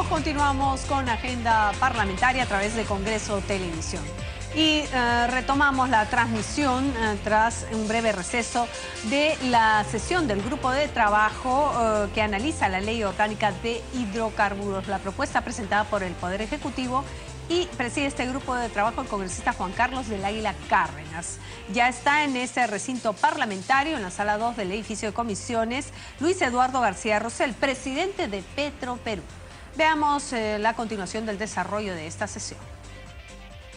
Bueno, continuamos con agenda parlamentaria a través de Congreso Televisión. Y retomamos la transmisión tras un breve receso de la sesión del grupo de trabajo que analiza la ley orgánica de hidrocarburos, la propuesta presentada por el Poder Ejecutivo, y preside este grupo de trabajo el congresista Juan Carlos del Águila Cárdenas. Ya está en ese recinto parlamentario, en la sala 2 del edificio de comisiones, Luis Eduardo García Rosell, presidente de Petroperú. Veamos la continuación del desarrollo de esta sesión.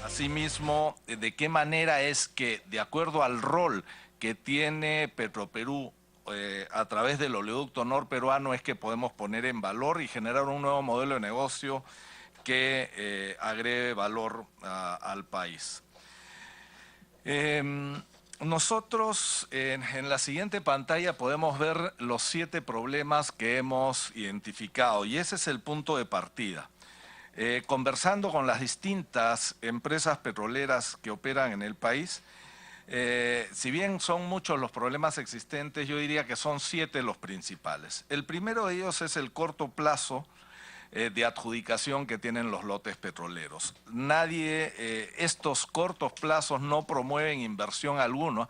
Asimismo, de qué manera es que, de acuerdo al rol que tiene Petroperú a través del oleoducto norperuano, es que podemos poner en valor y generar un nuevo modelo de negocio que agregue valor al país. Nosotros en la siguiente pantalla podemos ver los 7 problemas que hemos identificado y ese es el punto de partida. Conversando con las distintas empresas petroleras que operan en el país, si bien son muchos los problemas existentes, yo diría que son 7 los principales. El primero de ellos es el corto plazo de adjudicación que tienen los lotes petroleros. Estos cortos plazos no promueven inversión alguna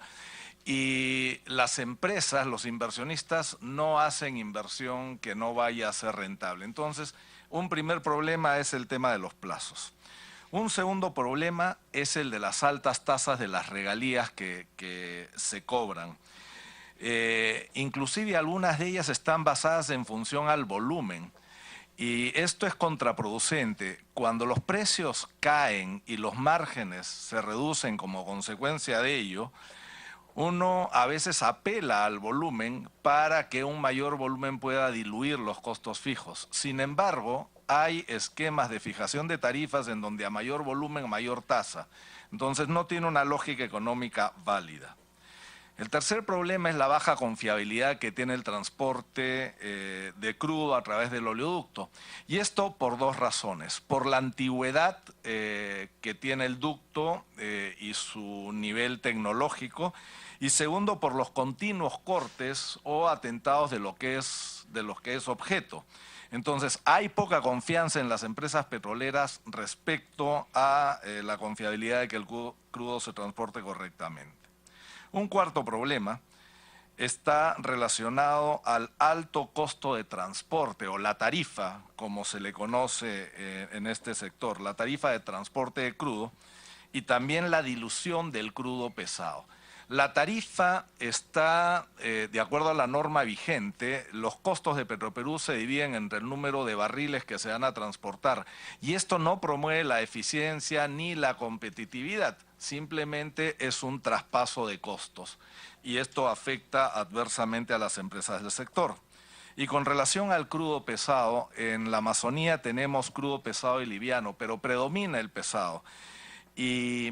y las empresas, los inversionistas, no hacen inversión que no vaya a ser rentable. Entonces, un primer problema es el tema de los plazos. Un segundo problema es el de las altas tasas de las regalías que se cobran. Inclusive algunas de ellas están basadas en función al volumen. Y esto es contraproducente. Cuando los precios caen y los márgenes se reducen como consecuencia de ello, uno a veces apela al volumen para que un mayor volumen pueda diluir los costos fijos. Sin embargo, hay esquemas de fijación de tarifas en donde a mayor volumen, mayor tasa. Entonces no tiene una lógica económica válida. El tercer problema es la baja confiabilidad que tiene el transporte de crudo a través del oleoducto. Y esto por 2 razones. Por la antigüedad que tiene el ducto y su nivel tecnológico. Y segundo, por los continuos cortes o atentados de los que es objeto. Entonces, hay poca confianza en las empresas petroleras respecto a la confiabilidad de que el crudo se transporte correctamente. Un cuarto problema está relacionado al alto costo de transporte o la tarifa, como se le conoce en este sector, la tarifa de transporte de crudo y también la dilución del crudo pesado. La tarifa está, de acuerdo a la norma vigente, los costos de Petroperú se dividen entre el número de barriles que se van a transportar y esto no promueve la eficiencia ni la competitividad, simplemente es un traspaso de costos y esto afecta adversamente a las empresas del sector. Y con relación al crudo pesado, en la Amazonía tenemos crudo pesado y liviano, pero predomina el pesado y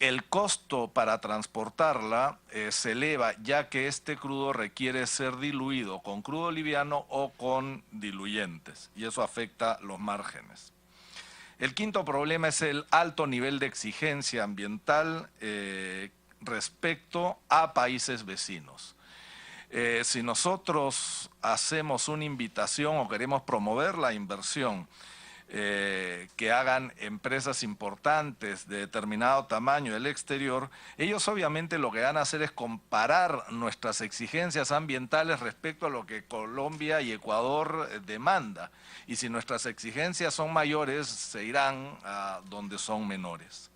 el costo para transportarla se eleva, ya que este crudo requiere ser diluido con crudo liviano o con diluyentes, y eso afecta los márgenes. El quinto problema es el alto nivel de exigencia ambiental respecto a países vecinos. Si nosotros hacemos una invitación o queremos promover la inversión, que hagan empresas importantes de determinado tamaño del exterior, ellos obviamente lo que van a hacer es comparar nuestras exigencias ambientales respecto a lo que Colombia y Ecuador demanda. Y si nuestras exigencias son mayores, se irán a donde son menores.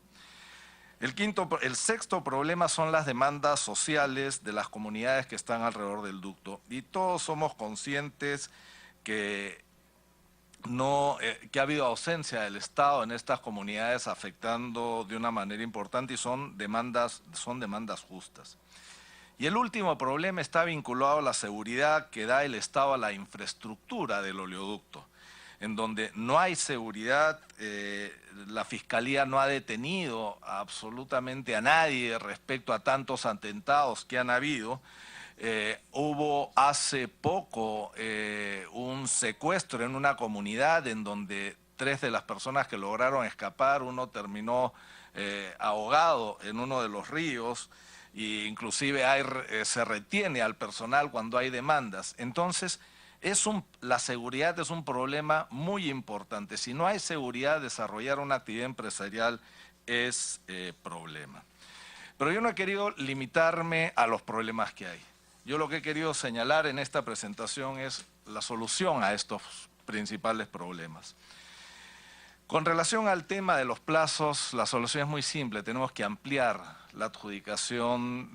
El sexto problema son las demandas sociales de las comunidades que están alrededor del ducto. Y todos somos conscientes que ha habido ausencia del Estado en estas comunidades afectando de una manera importante y son demandas justas. Y el último problema está vinculado a la seguridad que da el Estado a la infraestructura del oleoducto, en donde no hay seguridad, la Fiscalía no ha detenido absolutamente a nadie respecto a tantos atentados que han habido. Hubo hace poco un secuestro en una comunidad en donde 3 de las personas que lograron escapar, uno terminó ahogado en uno de los ríos e inclusive se retiene al personal cuando hay demandas. Entonces, La seguridad es un problema muy importante. Si no hay seguridad, desarrollar una actividad empresarial es problema. Pero yo no he querido limitarme a los problemas que hay. Yo lo que he querido señalar en esta presentación es la solución a estos principales problemas. Con relación al tema de los plazos, la solución es muy simple. Tenemos que ampliar la adjudicación,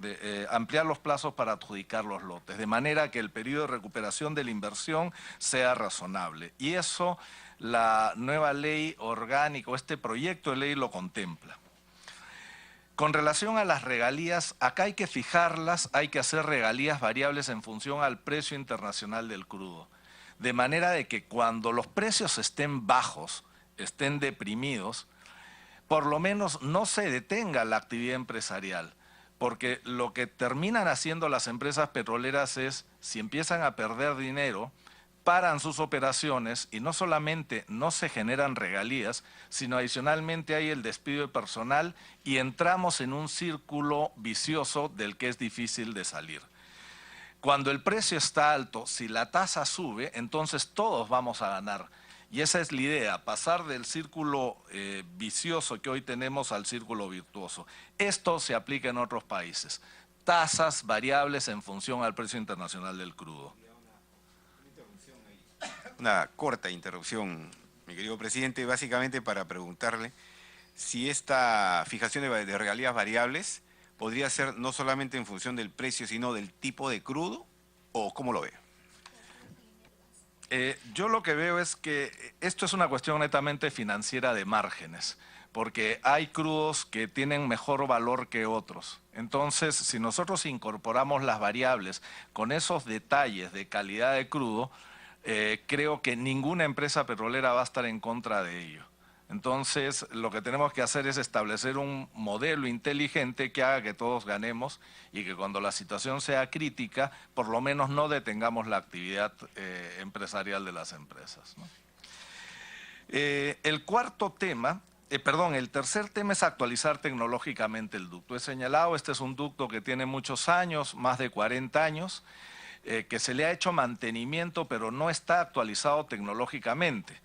ampliar los plazos para adjudicar los lotes, de manera que el periodo de recuperación de la inversión sea razonable. Y eso la nueva ley orgánica, o este proyecto de ley lo contempla. Con relación a las regalías, acá hay que fijarlas, hay que hacer regalías variables en función al precio internacional del crudo. De manera de que cuando los precios estén bajos, estén deprimidos, por lo menos no se detenga la actividad empresarial. Porque lo que terminan haciendo las empresas petroleras es, si empiezan a perder dinero, paran sus operaciones y no solamente no se generan regalías, sino adicionalmente hay el despido de personal y entramos en un círculo vicioso del que es difícil de salir. Cuando el precio está alto, si la tasa sube, entonces todos vamos a ganar. Y esa es la idea, pasar del círculo vicioso que hoy tenemos al círculo virtuoso. Esto se aplica en otros países. Tasas variables en función al precio internacional del crudo. Una corta interrupción, mi querido presidente, básicamente para preguntarle si esta fijación de regalías variables podría ser no solamente en función del precio, sino del tipo de crudo, ¿o cómo lo ve? Yo lo que veo es que esto es una cuestión netamente financiera de márgenes, porque hay crudos que tienen mejor valor que otros. Entonces, si nosotros incorporamos las variables con esos detalles de calidad de crudo, creo que ninguna empresa petrolera va a estar en contra de ello. Entonces, lo que tenemos que hacer es establecer un modelo inteligente que haga que todos ganemos y que cuando la situación sea crítica, por lo menos no detengamos la actividad empresarial de las empresas, ¿no? El tercer tema es actualizar tecnológicamente el ducto. He señalado, este es un ducto que tiene muchos años, más de 40 años, que se le ha hecho mantenimiento, pero no está actualizado tecnológicamente.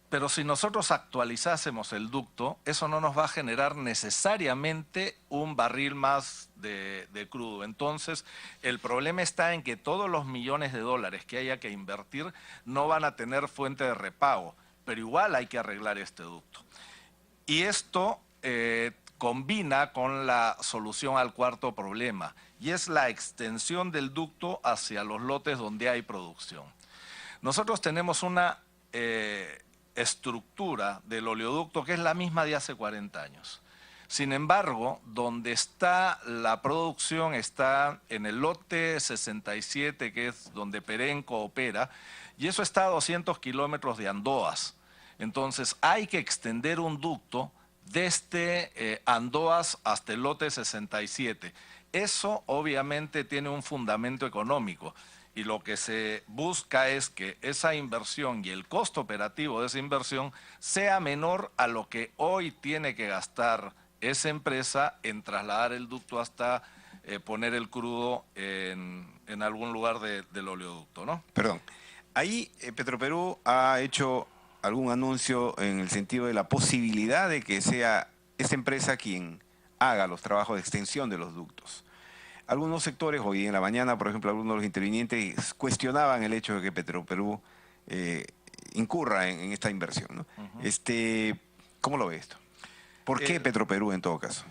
Pero si nosotros actualizásemos el ducto, eso no nos va a generar necesariamente un barril más de crudo. Entonces, el problema está en que todos los millones de dólares que haya que invertir no van a tener fuente de repago, pero igual hay que arreglar este ducto. Y esto combina con la solución al cuarto problema, y es la extensión del ducto hacia los lotes donde hay producción. Nosotros tenemos una estructura del oleoducto que es la misma de hace 40 años. Sin embargo, donde está la producción está en el lote 67, que es donde Perenco opera, y eso está a 200 kilómetros de Andoas. Entonces hay que extender un ducto desde Andoas hasta el lote 67. Eso obviamente tiene un fundamento económico y lo que se busca es que esa inversión y el costo operativo de esa inversión sea menor a lo que hoy tiene que gastar esa empresa en trasladar el ducto hasta poner el crudo en algún lugar del oleoducto, ¿no? Perdón, ahí Petroperú ha hecho algún anuncio en el sentido de la posibilidad de que sea esta empresa quien haga los trabajos de extensión de los ductos. Algunos sectores, hoy en la mañana, por ejemplo, algunos de los intervinientes cuestionaban el hecho de que Petroperú incurra en esta inversión, ¿no? ¿Cómo lo ve esto? ¿Por qué Petroperú en todo caso?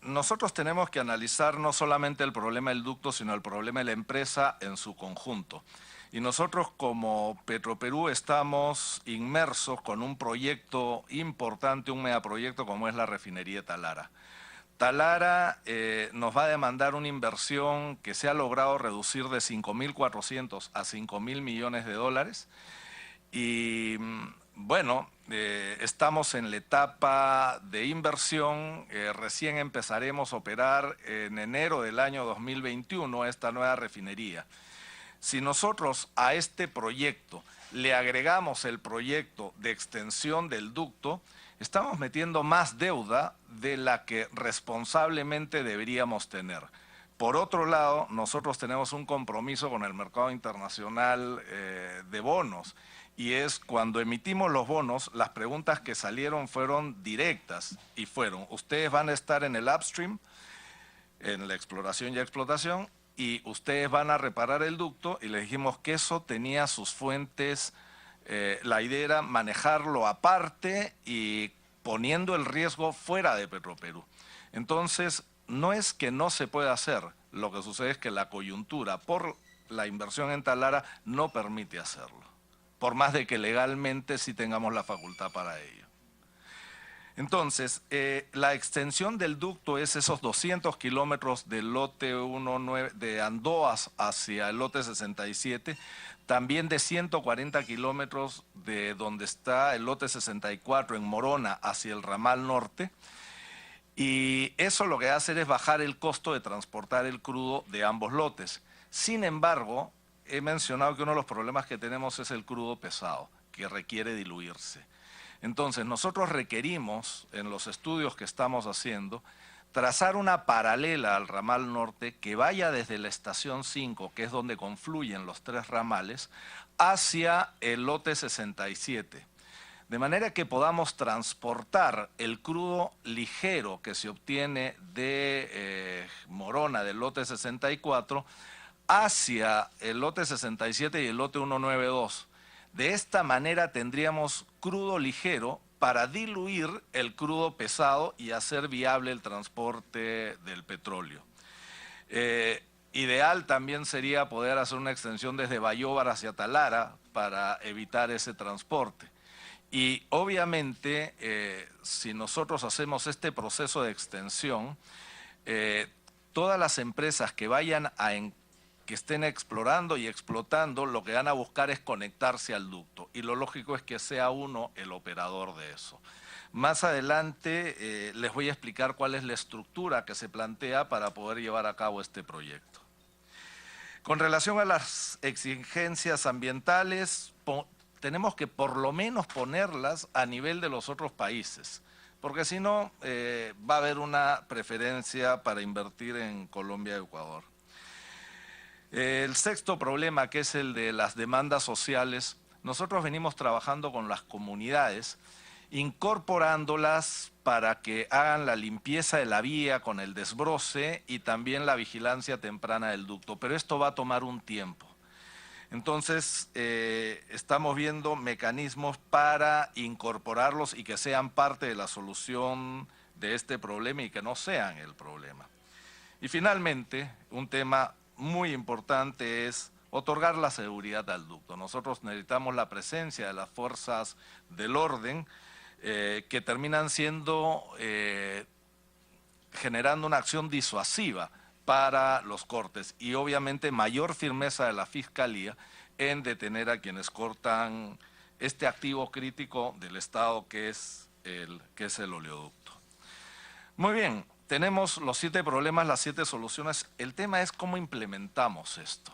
Nosotros tenemos que analizar no solamente el problema del ducto, sino el problema de la empresa en su conjunto. Y nosotros como Petroperú estamos inmersos con un proyecto importante, un megaproyecto como es la refinería de Talara. Talara nos va a demandar una inversión que se ha logrado reducir de 5.400 a 5.000 millones de dólares. Y bueno, estamos en la etapa de inversión, recién empezaremos a operar en enero del año 2021 esta nueva refinería. Si nosotros a este proyecto le agregamos el proyecto de extensión del ducto, estamos metiendo más deuda de la que responsablemente deberíamos tener. Por otro lado, nosotros tenemos un compromiso con el mercado internacional de bonos, y es cuando emitimos los bonos, las preguntas que salieron fueron directas y fueron: ustedes van a estar en el upstream, en la exploración y explotación, y ustedes van a reparar el ducto, y les dijimos que eso tenía sus fuentes, la idea era manejarlo aparte y poniendo el riesgo fuera de Petroperú. Entonces, no es que no se pueda hacer, lo que sucede es que la coyuntura por la inversión en Talara no permite hacerlo, por más de que legalmente sí tengamos la facultad para ello. Entonces, la extensión del ducto es esos 200 kilómetros del lote 19 de Andoas hacia el lote 67, también de 140 kilómetros de donde está el lote 64 en Morona hacia el ramal norte, y eso lo que hace es bajar el costo de transportar el crudo de ambos lotes. Sin embargo, he mencionado que uno de los problemas que tenemos es el crudo pesado, que requiere diluirse. Entonces, nosotros requerimos, en los estudios que estamos haciendo, trazar una paralela al ramal norte que vaya desde la estación 5, que es donde confluyen los tres ramales, hacia el lote 67. De manera que podamos transportar el crudo ligero que se obtiene de Morona, del lote 64, hacia el lote 67 y el lote 192. De esta manera tendríamos crudo ligero para diluir el crudo pesado y hacer viable el transporte del petróleo. Ideal también sería poder hacer una extensión desde Bayóvar hacia Talara para evitar ese transporte. Y obviamente, si nosotros hacemos este proceso de extensión, todas las empresas que vayan que estén explorando y explotando, lo que van a buscar es conectarse al ducto, y lo lógico es que sea uno el operador de eso. Más adelante les voy a explicar cuál es la estructura que se plantea para poder llevar a cabo este proyecto. Con relación a las exigencias ambientales, tenemos que por lo menos ponerlas a nivel de los otros países, porque si no va a haber una preferencia para invertir en Colombia y Ecuador. El sexto problema, que es el de las demandas sociales, nosotros venimos trabajando con las comunidades, incorporándolas para que hagan la limpieza de la vía con el desbroce y también la vigilancia temprana del ducto, pero esto va a tomar un tiempo. Entonces, estamos viendo mecanismos para incorporarlos y que sean parte de la solución de este problema y que no sean el problema. Y finalmente, un tema muy importante es otorgar la seguridad al ducto. Nosotros necesitamos la presencia de las fuerzas del orden que terminan generando una acción disuasiva para los cortes y obviamente mayor firmeza de la Fiscalía en detener a quienes cortan este activo crítico del Estado que es el oleoducto. Muy bien. Tenemos los 7 problemas, las 7 soluciones. El tema es cómo implementamos esto.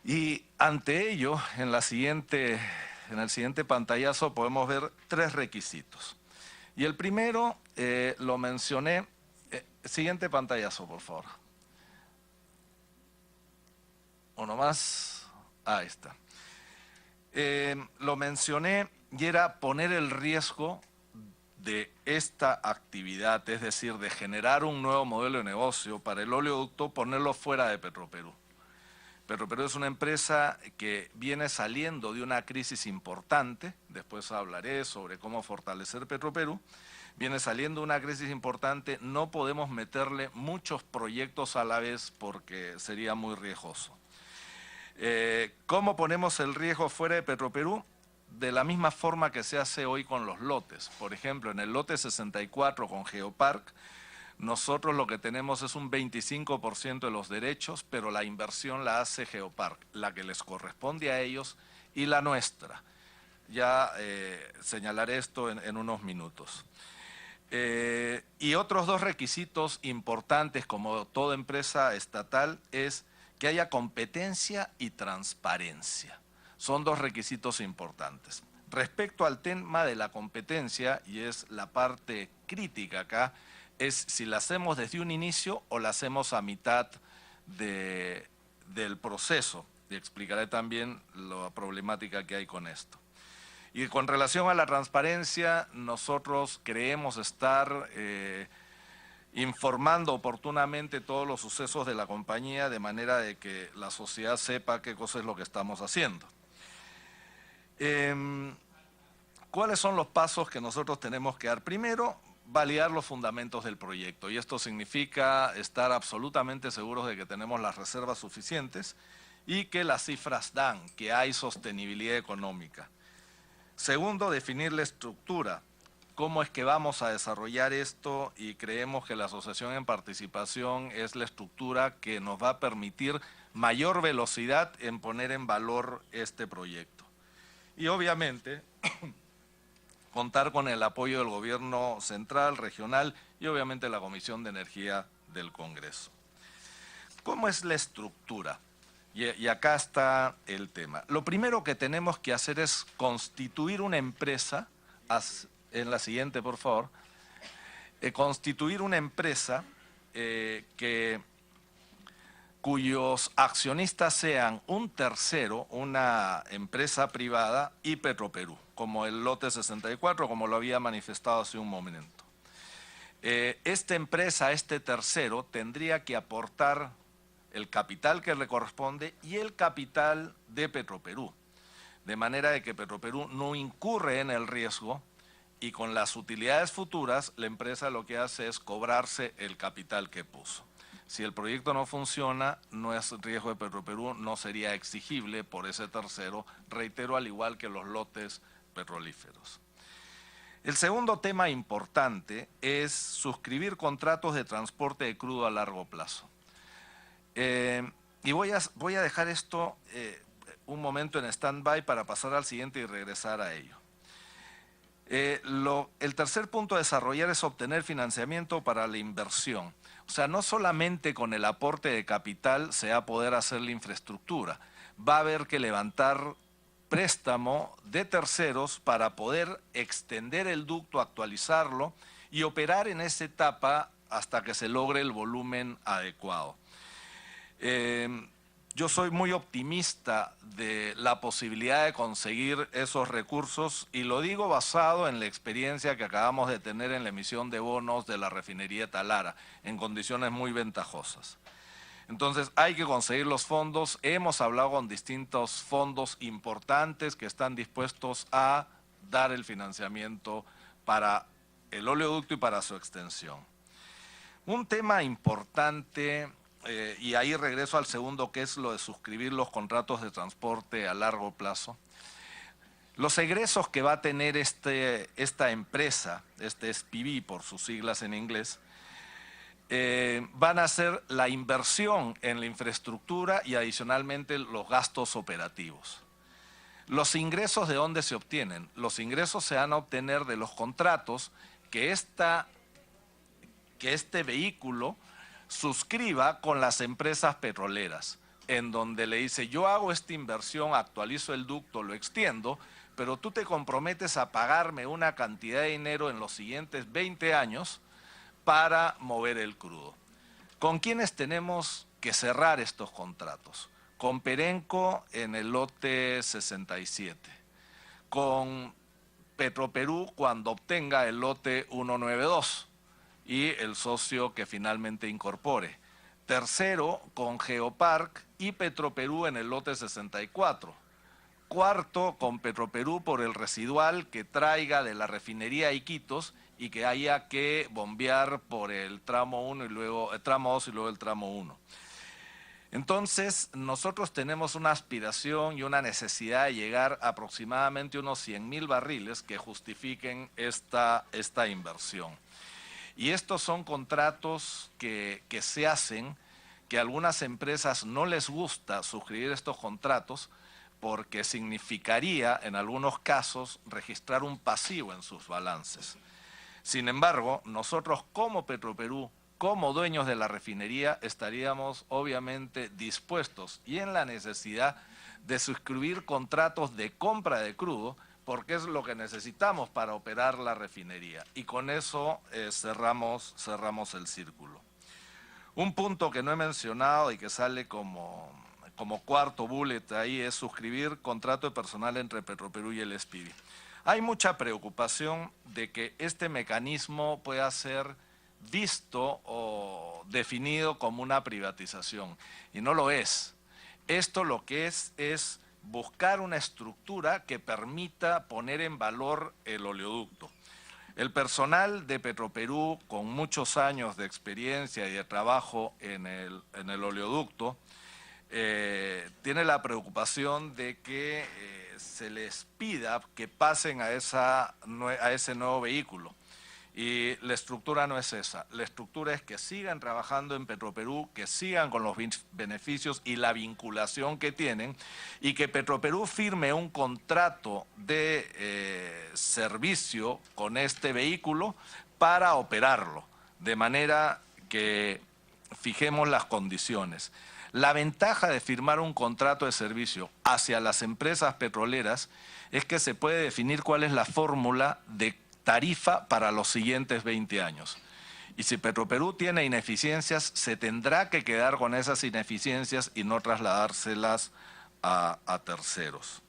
Y ante ello, en el siguiente pantallazo podemos ver 3 requisitos. Y el primero lo mencioné. Siguiente pantallazo, por favor. Uno más. Ahí está. Lo mencioné y era poner el riesgo de esta actividad, es decir, de generar un nuevo modelo de negocio para el oleoducto, ponerlo fuera de Petroperú. Petroperú es una empresa que viene saliendo de una crisis importante, después hablaré sobre cómo fortalecer Petroperú, viene saliendo de una crisis importante, no podemos meterle muchos proyectos a la vez porque sería muy riesgoso. ¿Cómo ponemos el riesgo fuera de Petroperú? De la misma forma que se hace hoy con los lotes. Por ejemplo, en el lote 64 con Geopark, nosotros lo que tenemos es un 25% de los derechos, pero la inversión la hace Geopark, la que les corresponde a ellos y la nuestra. Ya señalaré esto en unos minutos. Y otros 2 requisitos importantes, como toda empresa estatal, es que haya competencia y transparencia. Son 2 requisitos importantes. Respecto al tema de la competencia, y es la parte crítica acá, es si la hacemos desde un inicio o la hacemos a mitad del proceso. Y explicaré también la problemática que hay con esto. Y con relación a la transparencia, nosotros creemos estar informando oportunamente todos los sucesos de la compañía de manera de que la sociedad sepa qué cosa es lo que estamos haciendo. ¿Cuáles son los pasos que nosotros tenemos que dar? Primero, validar los fundamentos del proyecto, y esto significa estar absolutamente seguros de que tenemos las reservas suficientes y que las cifras dan, que hay sostenibilidad económica. Segundo, definir la estructura. ¿Cómo es que vamos a desarrollar esto? Y creemos que la asociación en participación es la estructura que nos va a permitir mayor velocidad en poner en valor este proyecto. Y obviamente contar con el apoyo del gobierno central, regional y obviamente la Comisión de Energía del Congreso. ¿Cómo es la estructura? Y acá está el tema. Lo primero que tenemos que hacer es constituir una empresa, en la siguiente por favor, constituir una empresa cuyos accionistas sean un tercero, una empresa privada y Petroperú, como el lote 64, como lo había manifestado hace un momento. Esta empresa, este tercero, tendría que aportar el capital que le corresponde y el capital de Petroperú, de manera de que Petroperú no incurre en el riesgo y con las utilidades futuras la empresa lo que hace es cobrarse el capital que puso. Si el proyecto no funciona, no es riesgo de Petroperú, no sería exigible por ese tercero, reitero, al igual que los lotes petrolíferos. El segundo tema importante es suscribir contratos de transporte de crudo a largo plazo. Y voy a dejar esto un momento en stand-by para pasar al siguiente y regresar a ello. El tercer punto a desarrollar es obtener financiamiento para la inversión. O sea, no solamente con el aporte de capital se va a poder hacer la infraestructura, va a haber que levantar préstamo de terceros para poder extender el ducto, actualizarlo y operar en esa etapa hasta que se logre el volumen adecuado. Yo soy muy optimista de la posibilidad de conseguir esos recursos y lo digo basado en la experiencia que acabamos de tener en la emisión de bonos de la refinería Talara, en condiciones muy ventajosas. Entonces hay que conseguir los fondos. Hemos hablado con distintos fondos importantes que están dispuestos a dar el financiamiento para el oleoducto y para su extensión. Un tema importante, y ahí regreso al segundo, que es lo de suscribir los contratos de transporte a largo plazo. Los egresos que va a tener esta empresa, este SPV por sus siglas en inglés, van a ser la inversión en la infraestructura y adicionalmente los gastos operativos. Los ingresos, ¿de dónde se obtienen? Los ingresos se van a obtener de los contratos que este vehículo suscriba con las empresas petroleras, en donde le dice, yo hago esta inversión, actualizo el ducto, lo extiendo, pero tú te comprometes a pagarme una cantidad de dinero en los siguientes 20 años para mover el crudo. ¿Con quiénes tenemos que cerrar estos contratos? Con Perenco en el lote 67, con Petroperú cuando obtenga el lote 192 y el socio que finalmente incorpore. Tercero, con Geopark y Petroperú en el lote 64. Cuarto, con Petroperú por el residual que traiga de la refinería Iquitos y que haya que bombear por el tramo 1 y luego el tramo 2 y luego el tramo 1. Entonces, nosotros tenemos una aspiración y una necesidad de llegar a aproximadamente unos 100.000 barriles que justifiquen esta inversión. Y estos son contratos que se hacen, que a algunas empresas no les gusta suscribir estos contratos porque significaría, en algunos casos, registrar un pasivo en sus balances. Sin embargo, nosotros como Petroperú, como dueños de la refinería, estaríamos obviamente dispuestos y en la necesidad de suscribir contratos de compra de crudo, porque es lo que necesitamos para operar la refinería. Y con eso cerramos el círculo. Un punto que no he mencionado y que sale como cuarto bullet ahí es suscribir contrato de personal entre Petroperú y el SPV. Hay mucha preocupación de que este mecanismo pueda ser visto o definido como una privatización, y no lo es. Esto lo que es buscar una estructura que permita poner en valor el oleoducto. El personal de Petroperú, con muchos años de experiencia y de trabajo en el oleoducto, tiene la preocupación de que se les pida que pasen a ese nuevo vehículo. Y la estructura no es esa. La estructura es que sigan trabajando en Petroperú, que sigan con los beneficios y la vinculación que tienen, y que Petroperú firme un contrato de servicio con este vehículo para operarlo, de manera que fijemos las condiciones. La ventaja de firmar un contrato de servicio hacia las empresas petroleras es que se puede definir cuál es la fórmula de tarifa para los siguientes 20 años. Y si Petroperú tiene ineficiencias, se tendrá que quedar con esas ineficiencias y no trasladárselas a terceros.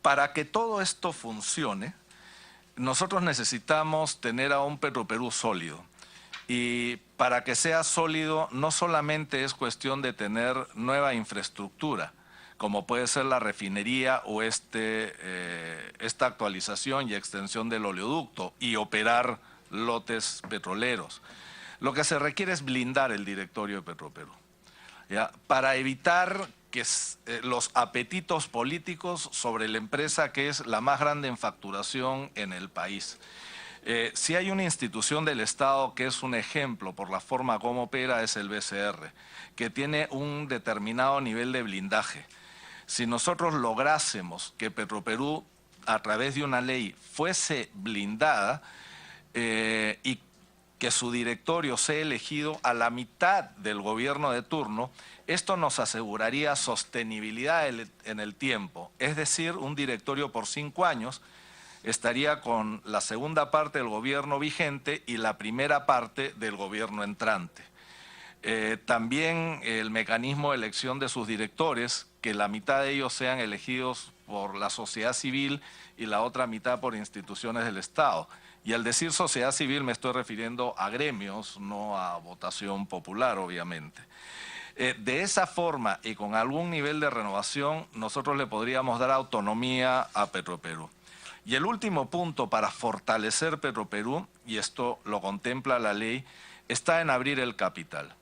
Para que todo esto funcione, nosotros necesitamos tener a un Petroperú sólido. Y para que sea sólido no solamente es cuestión de tener nueva infraestructura, como puede ser la refinería o esta actualización y extensión del oleoducto y operar lotes petroleros. Lo que se requiere es blindar el directorio de Petroperú, ¿ya? Para evitar que los apetitos políticos sobre la empresa que es la más grande en facturación en el país. Si hay una institución del Estado que es un ejemplo por la forma como opera, es el BCR, que tiene un determinado nivel de blindaje. Si nosotros lográsemos que Petroperú, a través de una ley, fuese blindada y que su directorio sea elegido a la mitad del gobierno de turno, esto nos aseguraría sostenibilidad en el tiempo, es decir, un directorio por 5 años, estaría con la segunda parte del gobierno vigente y la primera parte del gobierno entrante. También el mecanismo de elección de sus directores, que la mitad de ellos sean elegidos por la sociedad civil y la otra mitad por instituciones del Estado. Y al decir sociedad civil me estoy refiriendo a gremios, no a votación popular, obviamente. De esa forma y con algún nivel de renovación, nosotros le podríamos dar autonomía a Petroperú. Y el último punto para fortalecer Petroperú, y esto lo contempla la ley, está en abrir el capital.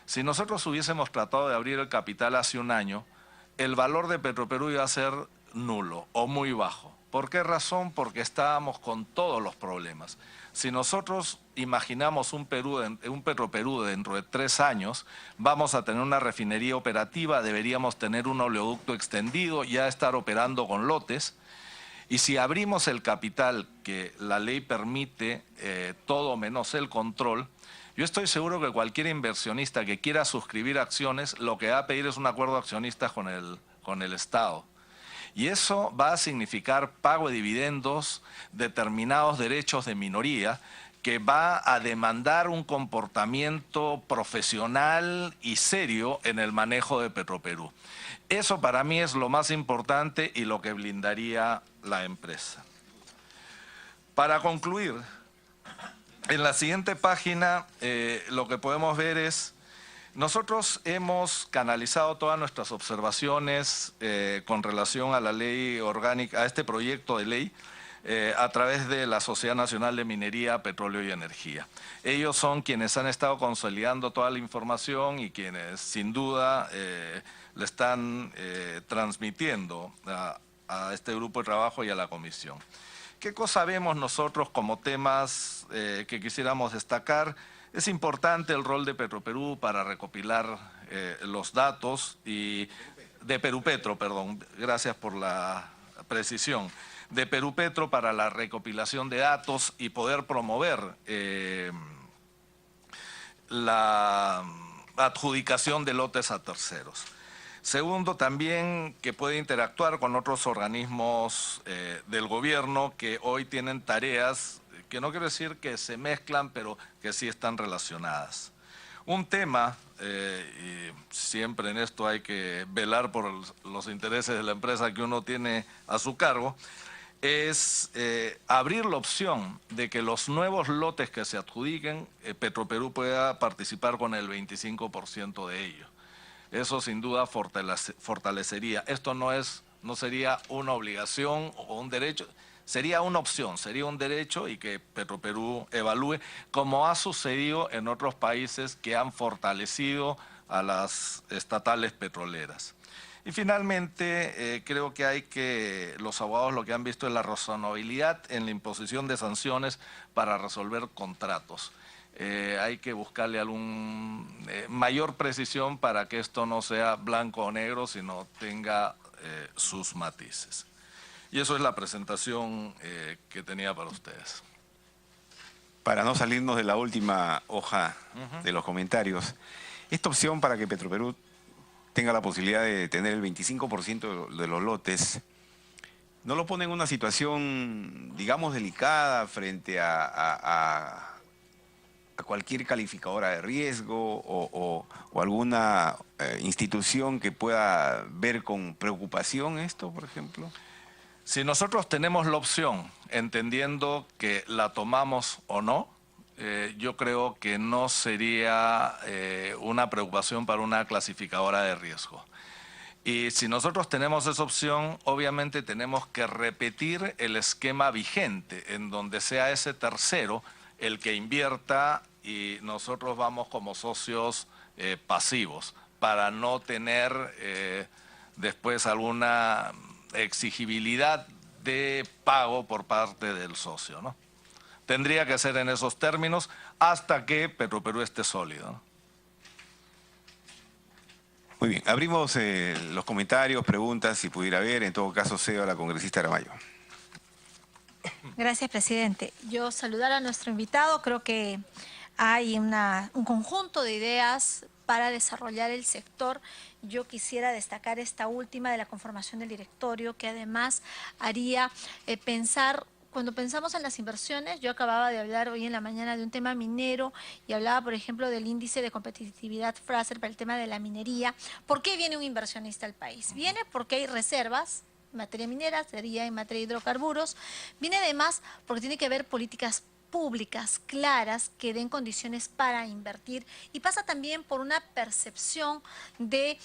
Si nosotros hubiésemos tratado de abrir el capital hace un año, el valor de Petroperú iba a ser nulo o muy bajo. ¿Por qué razón? Porque estábamos con todos los problemas. Si nosotros imaginamos un Petroperú dentro de 3 años, vamos a tener una refinería operativa, deberíamos tener un oleoducto extendido, ya estar operando con lotes. Y si abrimos el capital que la ley permite, todo menos el control, yo estoy seguro que cualquier inversionista que quiera suscribir acciones, lo que va a pedir es un acuerdo de accionistas con el Estado. Y eso va a significar pago de dividendos, determinados derechos de minoría, que va a demandar un comportamiento profesional y serio en el manejo de Petroperú. Eso para mí es lo más importante y lo que blindaría la empresa. Para concluir, en la siguiente página lo que podemos ver es, nosotros hemos canalizado todas nuestras observaciones con relación a la ley orgánica, a este proyecto de ley, a través de la Sociedad Nacional de Minería, Petróleo y Energía. Ellos son quienes han estado consolidando toda la información y quienes sin duda le están transmitiendo a este grupo de trabajo y a la comisión. ¿Qué cosa vemos nosotros como temas que quisiéramos destacar? Es importante el rol de Petroperú para recopilar los datos y de Perupetro, perdón, gracias por la precisión, de Perupetro para la recopilación de datos y poder promover la adjudicación de lotes a terceros. Segundo, también que puede interactuar con otros organismos del gobierno que hoy tienen tareas que no quiero decir que se mezclan, pero que sí están relacionadas. Un tema, y siempre en esto hay que velar por los intereses de la empresa que uno tiene a su cargo, es abrir la opción de que los nuevos lotes que se adjudiquen, Petroperú pueda participar con el 25% de ellos. Eso sin duda fortalecería. Esto no sería una obligación o un derecho, sería una opción, sería un derecho y que Petroperú evalúe, como ha sucedido en otros países que han fortalecido a las estatales petroleras. Y finalmente, creo que los abogados lo que han visto es la razonabilidad en la imposición de sanciones para resolver contratos. Hay que buscarle mayor precisión para que esto no sea blanco o negro, sino tenga sus matices. Y eso es la presentación que tenía para ustedes. Para no salirnos de la última hoja de los comentarios, esta opción para que Petroperú tenga la posibilidad de tener el 25% de los lotes, ¿no lo pone en una situación, digamos, delicada frente a cualquier calificadora de riesgo o alguna institución que pueda ver con preocupación esto, por ejemplo? Si nosotros tenemos la opción, entendiendo que la tomamos o no, yo creo que no sería una preocupación para una clasificadora de riesgo. Y si nosotros tenemos esa opción, obviamente tenemos que repetir el esquema vigente, en donde sea ese tercero el que invierta y nosotros vamos como socios pasivos, para no tener después alguna exigibilidad de pago por parte del socio, ¿no? Tendría que ser en esos términos hasta que Petroperú esté sólido, ¿no? Muy bien, abrimos los comentarios, preguntas, si pudiera haber. En todo caso, cedo a la congresista Aramayo. Gracias, presidente. Yo saludar a nuestro invitado. Creo que hay un conjunto de ideas para desarrollar el sector. Yo quisiera destacar esta última de la conformación del directorio, que además haría pensar. Cuando pensamos en las inversiones, yo acababa de hablar hoy en la mañana de un tema minero y hablaba, por ejemplo, del índice de competitividad Fraser para el tema de la minería. ¿Por qué viene un inversionista al país? Viene porque hay reservas en materia minera, sería en materia de hidrocarburos. Viene además porque tiene que haber políticas públicas claras que den condiciones para invertir, y pasa también por una percepción de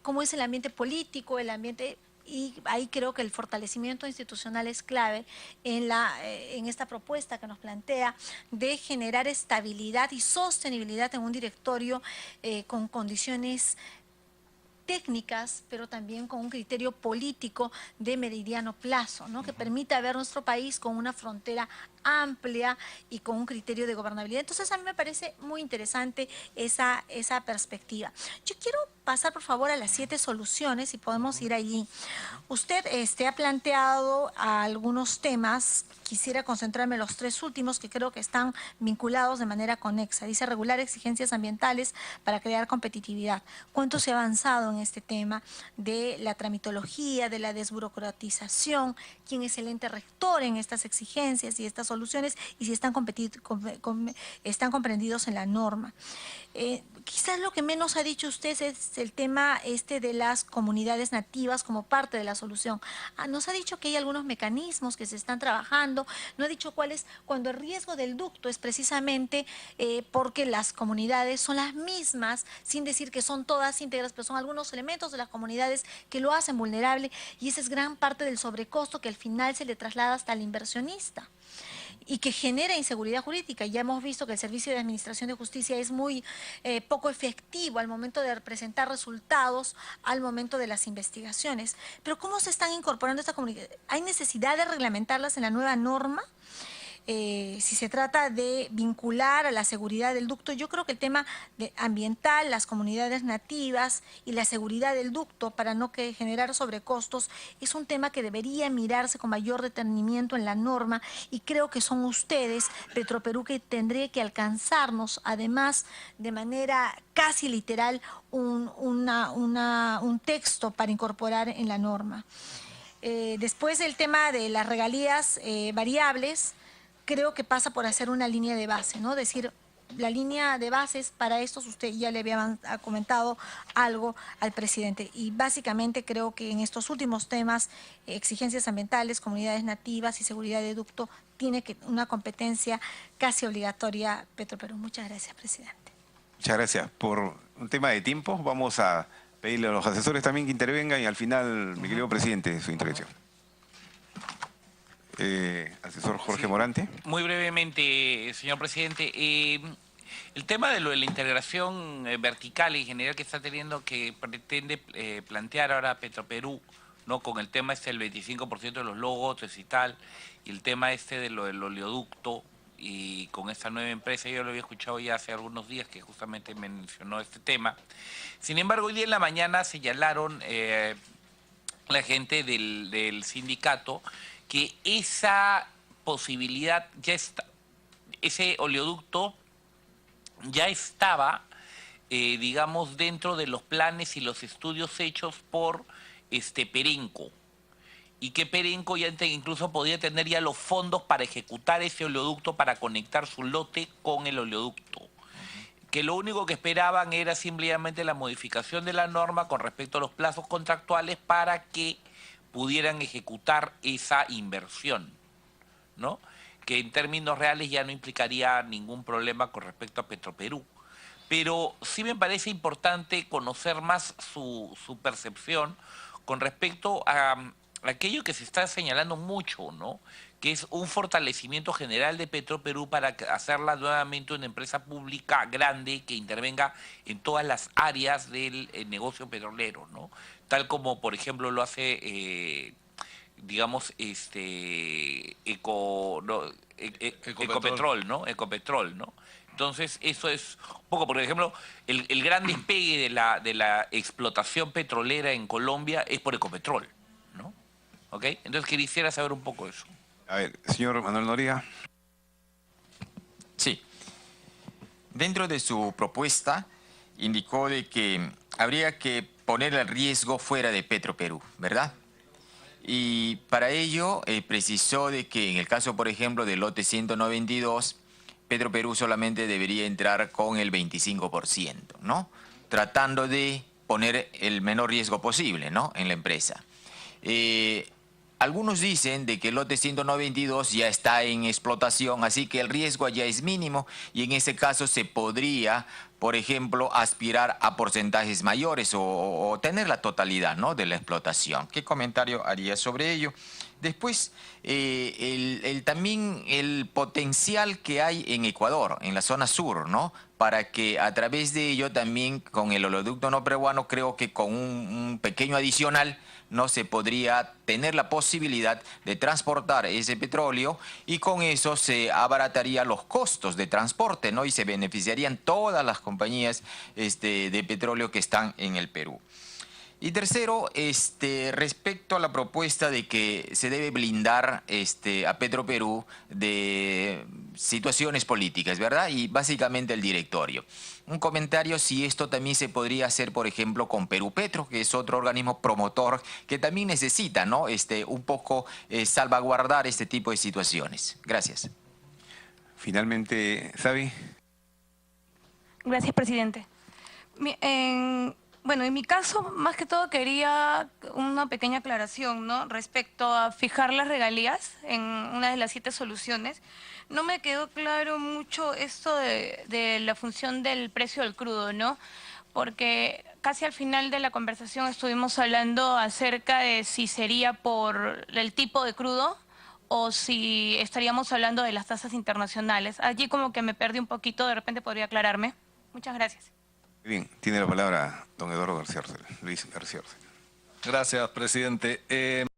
cómo es el ambiente político, el ambiente. Y ahí creo que el fortalecimiento institucional es clave en esta propuesta que nos plantea de generar estabilidad y sostenibilidad en un directorio con condiciones técnicas, pero también con un criterio político de mediano plazo, ¿no? Que permita ver nuestro país con una frontera amplia y con un criterio de gobernabilidad. Entonces a mí me parece muy interesante esa perspectiva. Yo quiero pasar por favor a las 7 soluciones, si podemos ir allí. Usted ha planteado algunos temas. Quisiera concentrarme en los 3 últimos que creo que están vinculados de manera conexa. Dice regular exigencias ambientales para crear competitividad. ¿Cuánto se ha avanzado en este tema de la tramitología, de la desburocratización? ¿Quién es el ente rector en estas exigencias y estas soluciones? Y si están comprendidos en la norma. Quizás lo que menos ha dicho usted es el tema de las comunidades nativas como parte de la solución. Nos ha dicho que hay algunos mecanismos que se están trabajando, no ha dicho cuál es, cuando el riesgo del ducto es precisamente porque las comunidades son las mismas, sin decir que son todas íntegras, pero son algunos elementos de las comunidades que lo hacen vulnerable, y esa es gran parte del sobrecosto que al final se le traslada hasta el inversionista y que genera inseguridad jurídica. Ya hemos visto que el Servicio de Administración de Justicia es muy poco efectivo al momento de presentar resultados, al momento de las investigaciones. Pero ¿cómo se están incorporando esta comunidad? ¿Hay necesidad de reglamentarlas en la nueva norma? si se trata de vincular a la seguridad del ducto, yo creo que el tema ambiental, las comunidades nativas y la seguridad del ducto para no generar sobrecostos es un tema que debería mirarse con mayor detenimiento en la norma, y creo que son ustedes, Petroperú, que tendría que alcanzarnos, además de manera casi literal, un texto para incorporar en la norma. Después el tema de las regalías variables, creo que pasa por hacer una línea de base, ¿no? Decir, la línea de bases para estos, usted ya le había comentado algo al presidente. Y básicamente creo que en estos últimos temas, exigencias ambientales, comunidades nativas y seguridad de ducto, tiene una competencia casi obligatoria Petroperú. Muchas gracias, presidente. Muchas gracias. Por un tema de tiempo, vamos a pedirle a los asesores también que intervengan y al final, mi querido presidente, su intervención. Asesor Jorge Morante. Muy brevemente, señor presidente. El tema de la integración vertical y general que está teniendo, que pretende plantear ahora Petroperú, ¿no? Con el tema del 25% de los logotes y tal, y el tema del oleoducto, y con esta nueva empresa, yo lo había escuchado ya hace algunos días que justamente mencionó este tema. Sin embargo, hoy día en la mañana señalaron la gente del sindicato que esa posibilidad ya está, ese oleoducto ya estaba, digamos, dentro de los planes y los estudios hechos por Perenco, y que Perenco ya incluso podía tener ya los fondos para ejecutar ese oleoducto, para conectar su lote con el oleoducto. Que lo único que esperaban era simplemente la modificación de la norma con respecto a los plazos contractuales para que pudieran ejecutar esa inversión, ¿no? Que en términos reales ya no implicaría ningún problema con respecto a Petroperú. Pero sí me parece importante conocer más su percepción con respecto a aquello que se está señalando mucho, ¿no? Que es un fortalecimiento general de Petroperú para hacerla nuevamente una empresa pública grande que intervenga en todas las áreas del negocio petrolero, ¿no? Tal como, por ejemplo, lo hace, digamos, Ecopetrol, ¿no? Ecopetrol, ¿no? Entonces, eso es un poco, por ejemplo, el gran despegue de la explotación petrolera en Colombia es por Ecopetrol, ¿no? ¿Ok? Entonces, quisiera saber un poco eso. A ver, señor Manuel Noriega. Sí. Dentro de su propuesta, indicó de que habría que poner el riesgo fuera de Petroperú, ¿verdad? Y para ello precisó de que en el caso, por ejemplo, del lote 192, Petroperú solamente debería entrar con el 25%, ¿no? Tratando de poner el menor riesgo posible, ¿no? En la empresa. Algunos dicen de que el lote 192 ya está en explotación, así que el riesgo ya es mínimo y en ese caso se podría, por ejemplo, aspirar a porcentajes mayores o tener la totalidad, ¿no? De la explotación. ¿Qué comentario haría sobre ello? Después, también el potencial que hay en Ecuador, en la zona sur, ¿no? Para que a través de ello también con el oleoducto no peruano, creo que con un pequeño adicional, no se podría tener la posibilidad de transportar ese petróleo y con eso se abarataría los costos de transporte, ¿no? Y se beneficiarían todas las compañías de petróleo que están en el Perú. Y tercero, respecto a la propuesta de que se debe blindar a Petroperú de situaciones políticas, ¿verdad? Y básicamente el directorio. Un comentario si esto también se podría hacer, por ejemplo, con Perú Petro, que es otro organismo promotor que también necesita, ¿no? Un poco salvaguardar este tipo de situaciones. Gracias. Finalmente, Sabi. Gracias, presidente. Bueno, en mi caso, más que todo quería una pequeña aclaración, ¿no? Respecto a fijar las regalías en una de las 7 soluciones. No me quedó claro mucho esto de la función del precio del crudo, ¿no? Porque casi al final de la conversación estuvimos hablando acerca de si sería por el tipo de crudo o si estaríamos hablando de las tasas internacionales. Allí como que me perdí un poquito, de repente podría aclararme. Muchas gracias. Bien, tiene la palabra don Eduardo García Arcel, Luis García Arcel. Gracias, presidente.